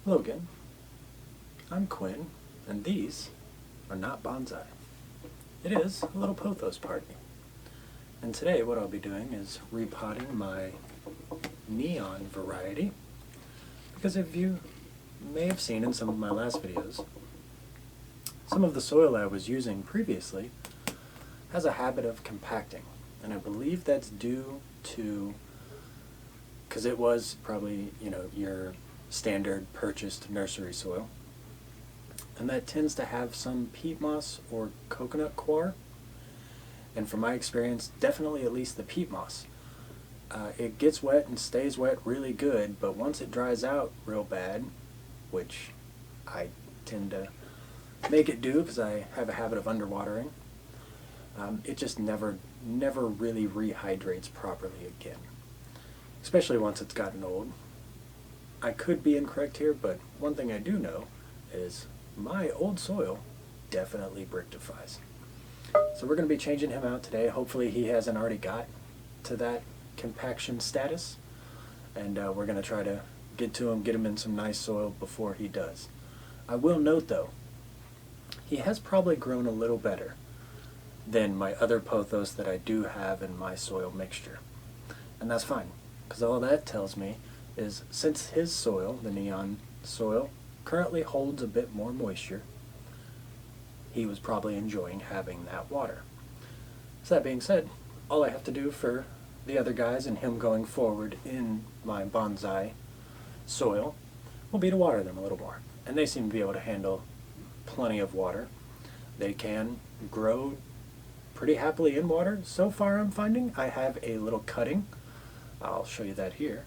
Logan, I'm Quinn, and these are not bonsai. It is a little pothos party. And today what I'll be doing is repotting my neon variety, because if you may have seen in some of my last videos, some of the soil I was using previously has a habit of compacting, and I believe that's due to, because it was probably, your standard purchased nursery soil, and that tends to have some peat moss or coconut coir, and from my experience, definitely at least the peat moss. It gets wet and stays wet really good, but once it dries out real bad, which I tend to make it do because I have a habit of underwatering, it just never really rehydrates properly again, especially once it's gotten old. I could be incorrect here, but one thing I do know is my old soil definitely bricktifies. So we're going to be changing him out today. Hopefully he hasn't already got to that compaction status, and we're going to try to get him in some nice soil before he does. I will note though, he has probably grown a little better than my other pothos that I do have in my soil mixture. And that's fine, because all that tells me is since his soil, the neon soil, currently holds a bit more moisture, he was probably enjoying having that water. So that being said, all I have to do for the other guys and him going forward in my bonsai soil will be to water them a little more. And they seem to be able to handle plenty of water. They can grow pretty happily in water. So far I'm finding I have a little cutting. I'll show you that here.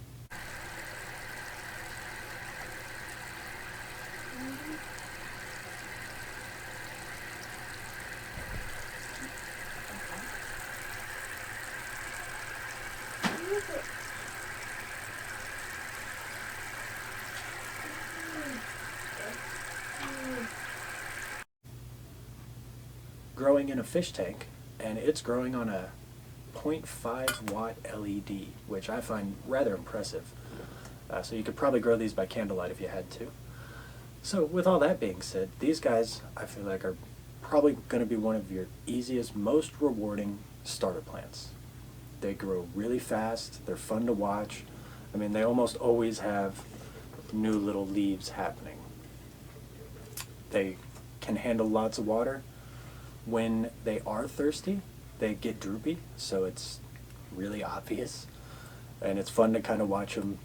Growing in a fish tank, and it's growing on a 0.5 watt LED, which I find rather impressive. So you could probably grow these by candlelight if you had to. So with all that being said, these guys I feel like are probably going to be one of your easiest, most rewarding starter plants. They grow really fast, they're fun to watch. I mean, they almost always have new little leaves happening. They can handle lots of water. When they are thirsty, they get droopy, so it's really obvious. And it's fun to kind of watch them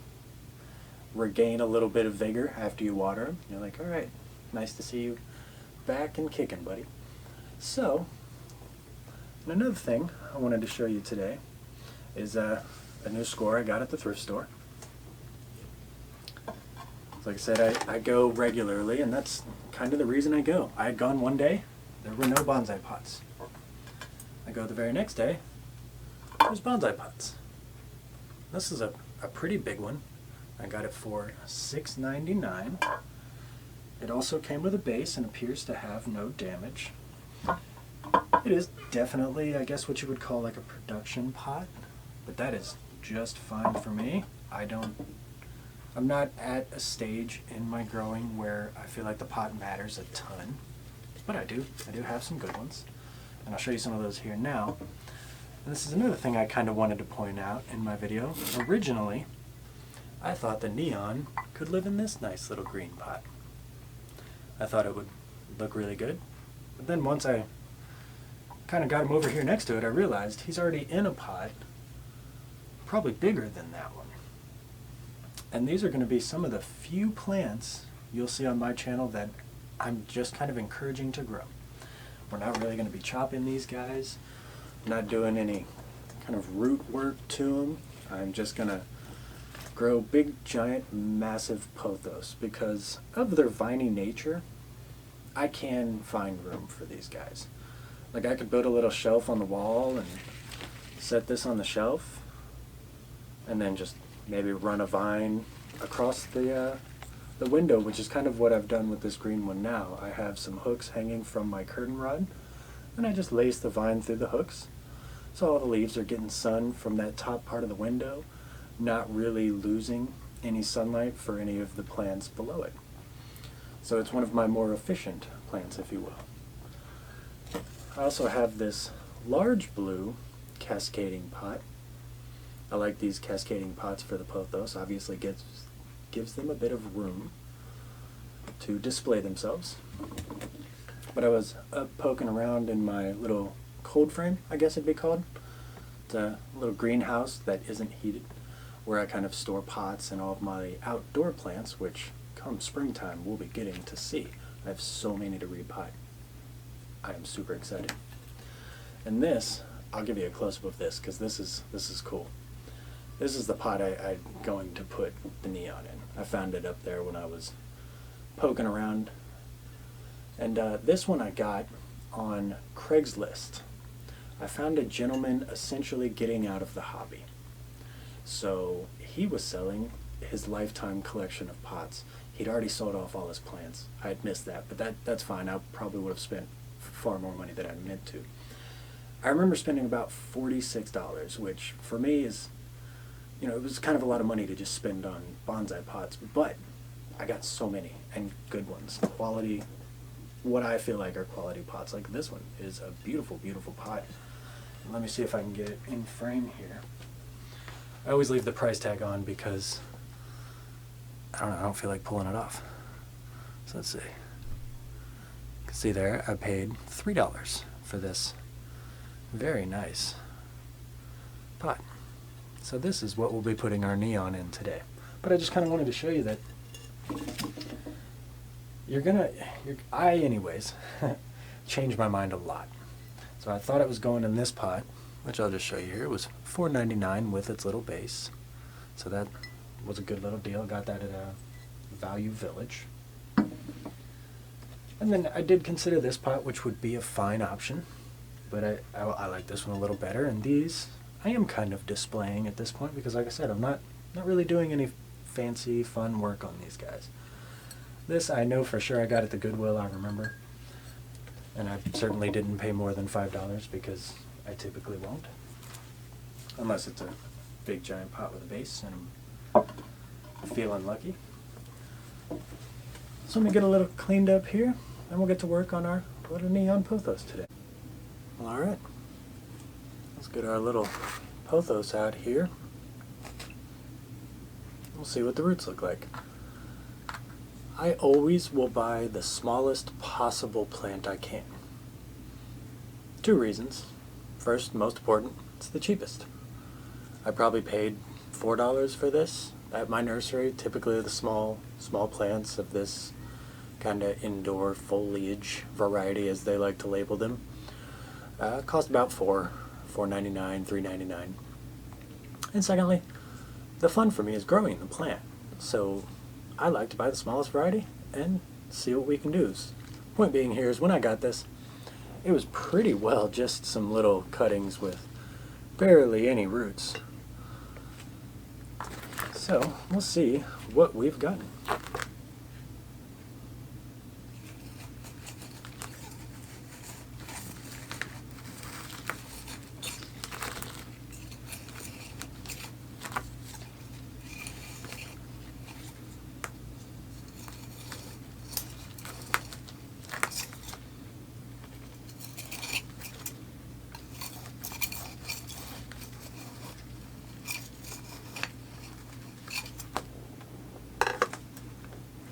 regain a little bit of vigor after you water them. You're like, all right, nice to see you back and kicking, buddy. So, and another thing I wanted to show you today is a new score I got at the thrift store. Like I said, I go regularly, and that's kind of the reason I go. I had gone one day, there were no bonsai pots. I go the very next day, there's bonsai pots. This is a pretty big one. I got it for $6.99. It also came with a base and appears to have no damage. It is definitely, I guess, what you would call like a production pot, but that is just fine for me. I'm not at a stage in my growing where I feel like the pot matters a ton, but I do have some good ones, and I'll show you some of those here now. And this is another thing I kind of wanted to point out in my video. Originally, I thought the neon could live in this nice little green pot. I thought it would look really good, but then once I kind of got him over here next to it, I realized he's already in a pot probably bigger than that one. And these are going to be some of the few plants you'll see on my channel that I'm just kind of encouraging to grow. We're not really going to be chopping these guys. I'm not doing any kind of root work to them. I'm just going to grow big, giant, massive pothos. Because of their viney nature, I can find room for these guys. Like I could build a little shelf on the wall and set this on the shelf, and then just maybe run a vine across the window, which is kind of what I've done with this green one now. I have some hooks hanging from my curtain rod, and I just lace the vine through the hooks, so all the leaves are getting sun from that top part of the window, not really losing any sunlight for any of the plants below it. So it's one of my more efficient plants, if you will. I also have this large blue cascading pot. I like these cascading pots for the pothos. Obviously gives them a bit of room to display themselves. But I was poking around in my little cold frame, I guess it'd be called. It's a little greenhouse that isn't heated, where I kind of store pots and all of my outdoor plants, which come springtime we'll be getting to see. I have so many to repot. I am super excited. And this, I'll give you a close-up of this because this is cool. This is the pot I'm going to put the neon in. I found it up there when I was poking around. And this one I got on Craigslist. I found a gentleman essentially getting out of the hobby. So he was selling his lifetime collection of pots. He'd already sold off all his plants. I had missed that, but that's fine. I probably would have spent far more money than I meant to. I remember spending about $46, which for me is, you know, it was kind of a lot of money to just spend on bonsai pots, but I got so many and good ones. Quality, what I feel like are quality pots. Like this one is a beautiful, beautiful pot. Let me see if I can get it in frame here. I always leave the price tag on because I don't feel like pulling it off. So let's see. You can see there I paid $3 for this very nice pot. So this is what we'll be putting our neon in today. But I just kind of wanted to show you that I anyways changed my mind a lot. So I thought it was going in this pot, which I'll just show you here. It was $4.99 with its little base. So that was a good little deal. Got that at a Value Village. And then I did consider this pot, which would be a fine option. But I like this one a little better. And these I am kind of displaying at this point because, like I said, I'm not really doing any fancy, fun work on these guys. This I know for sure I got at the Goodwill, I remember. And I certainly didn't pay more than $5 because I typically won't. Unless it's a big giant pot with a base and I'm feeling lucky. So let me get a little cleaned up here and we'll get to work on our little neon pothos today. Well, alright. Let's get our little pothos out here. We'll see what the roots look like. I always will buy the smallest possible plant I can. 2 reasons. First, most important, it's the cheapest. I probably paid $4 for this at my nursery. Typically the small plants of this kind of indoor foliage variety, as they like to label them, cost about $4.99, $3.99. And secondly, the fun for me is growing the plant. So I like to buy the smallest variety and see what we can do. Point being here is when I got this, it was pretty well just some little cuttings with barely any roots. So we'll see what we've gotten.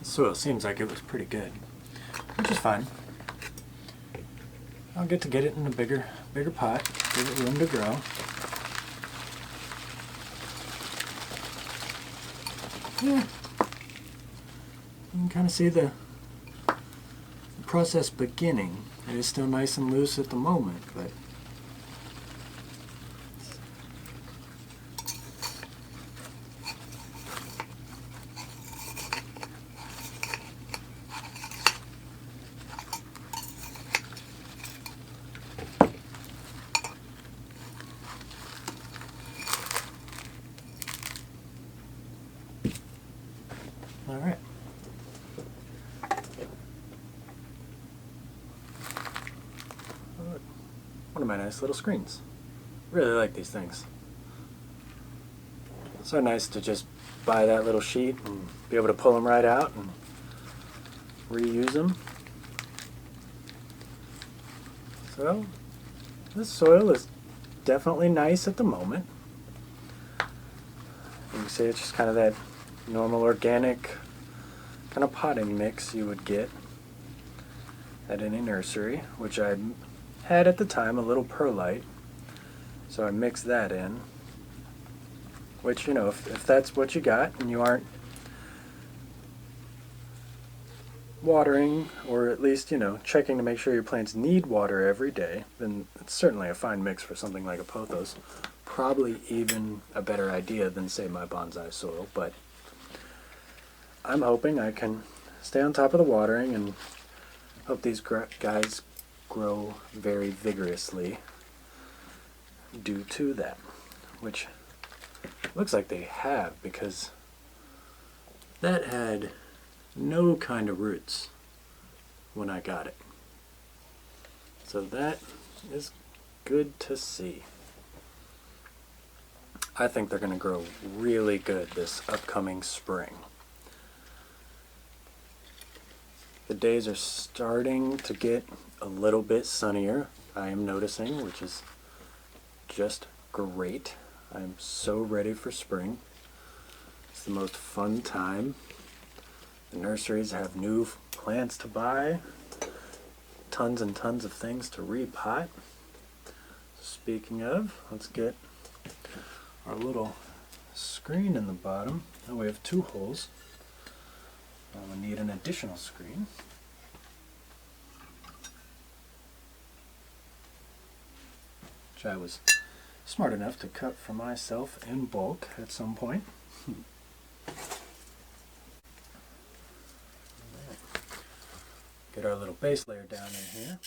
Soil seems like it was pretty good, which is fine. I'll get it in a bigger pot, give it room to grow. Yeah, you can kind of see the process beginning. It is still nice and loose at the moment, but all right. One of my nice little screens. Really like these things. So nice to just buy that little sheet and be able to pull them right out and reuse them. So this soil is definitely nice at the moment. You can see it's just kind of that normal organic kind of potting mix you would get at any nursery, which I had at the time a little perlite, so I mixed that in. Which, you know, if that's what you got and you aren't watering, or at least, you know, checking to make sure your plants need water every day, then it's certainly a fine mix for something like a pothos. Probably even a better idea than, say, my bonsai soil, but I'm hoping I can stay on top of the watering and hope these guys grow very vigorously due to that, which looks like they have, because that had no kind of roots when I got it. So that is good to see. I think they're going to grow really good this upcoming spring. The days are starting to get a little bit sunnier, I am noticing, which is just great. I'm so ready for spring. It's the most fun time. The nurseries have new plants to buy, tons and tons of things to repot. Speaking of, let's get our little screen in the bottom. Now we have 2 holes. Now we need an additional screen. Which I was smart enough to cut for myself in bulk at some point. Get our little base layer down in here.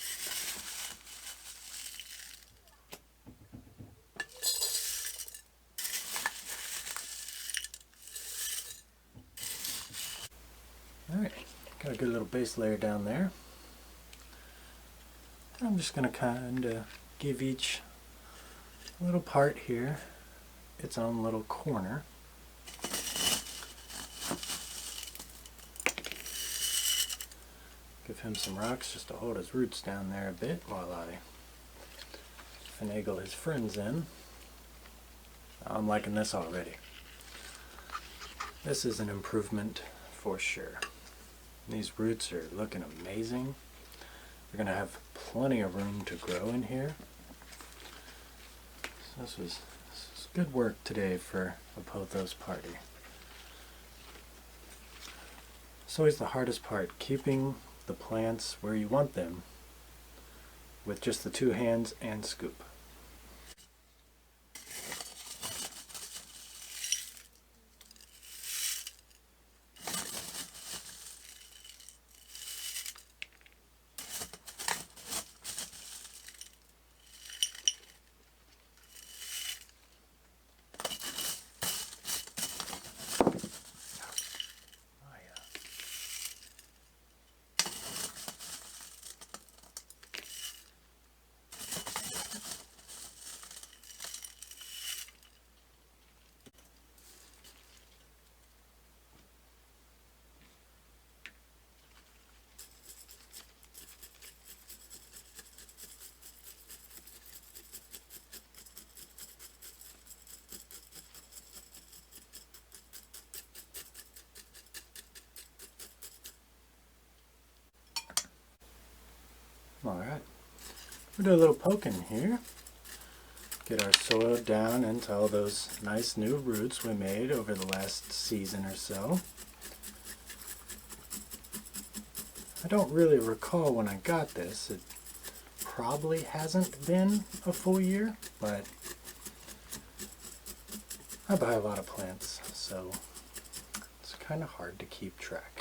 Alright, got a good little base layer down there. And I'm just going to kind of give each little part here its own little corner. Give him some rocks just to hold his roots down there a bit while I finagle his friends in. I'm liking this already. This is an improvement for sure. These roots are looking amazing. We're going to have plenty of room to grow in here. So this was good work today for a pothos party. It's always the hardest part, keeping the plants where you want them with just the 2 hands and scoop. Alright, we'll do a little poking here. Get our soil down into all those nice new roots we made over the last season or so. I don't really recall when I got this. It probably hasn't been a full year, but I buy a lot of plants, so it's kind of hard to keep track.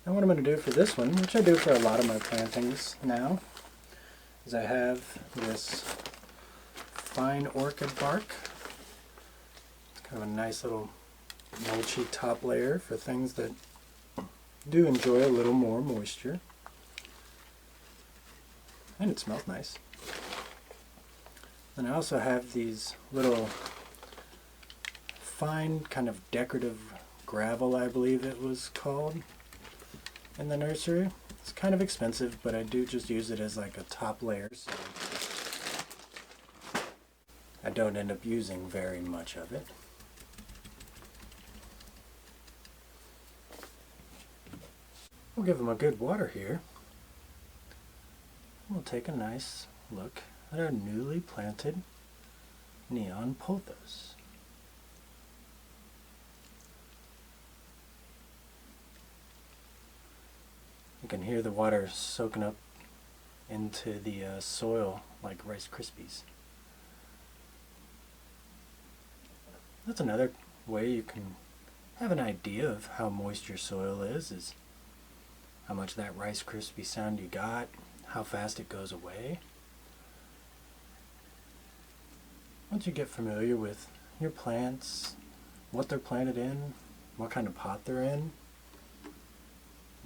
Now what I'm going to do for this one, which I do for a lot of my plantings now, is I have this fine orchid bark. It's kind of a nice little mulchy top layer for things that do enjoy a little more moisture. And it smells nice. And I also have these little fine kind of decorative gravel, I believe it was called, in the nursery. It's kind of expensive, but I do just use it as like a top layer, so I don't end up using very much of it. We'll give them a good water here. We'll take a nice look at our newly planted neon pothos. You can hear the water soaking up into the soil like Rice Krispies. That's another way you can have an idea of how moist your soil is how much that Rice Krispie sound you got, how fast it goes away. Once you get familiar with your plants, what they're planted in, what kind of pot they're in,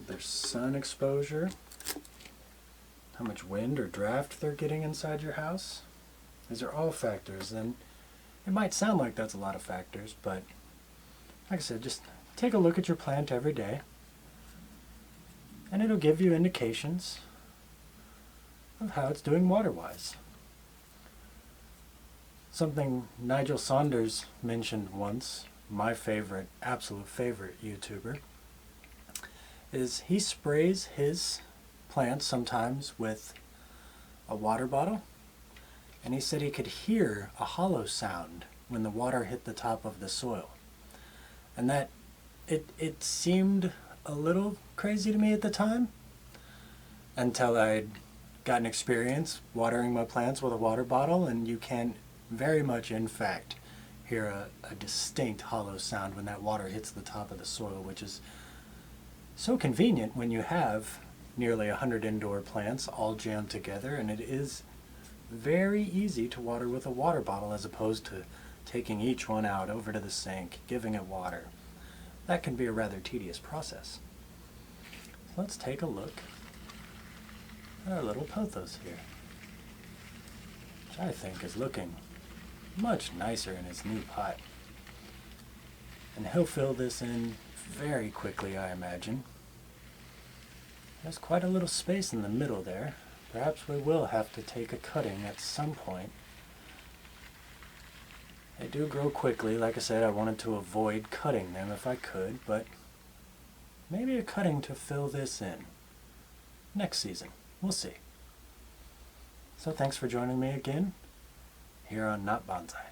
their sun exposure, how much wind or draft they're getting inside your house, these are all factors. And it might sound like that's a lot of factors, but like I said, just take a look at your plant every day, and it'll give you indications of how it's doing water-wise. Something Nigel Saunders mentioned once, my favorite, absolute favorite YouTuber, is he sprays his plants sometimes with a water bottle, and he said he could hear a hollow sound when the water hit the top of the soil. And that it seemed a little crazy to me at the time, until I'd gotten experience watering my plants with a water bottle, and you can very much, in fact, hear a distinct hollow sound when that water hits the top of the soil, which is so convenient when you have nearly 100 indoor plants all jammed together, and it is very easy to water with a water bottle as opposed to taking each one out over to the sink, giving it water. That can be a rather tedious process. Let's take a look at our little pothos here, which I think is looking much nicer in its new pot. And he'll fill this in very quickly, I imagine. There's quite a little space in the middle there. Perhaps we will have to take a cutting at some point. They do grow quickly. Like I said, I wanted to avoid cutting them if I could, but maybe a cutting to fill this in next season. We'll see. So thanks for joining me again here on NotBonsai.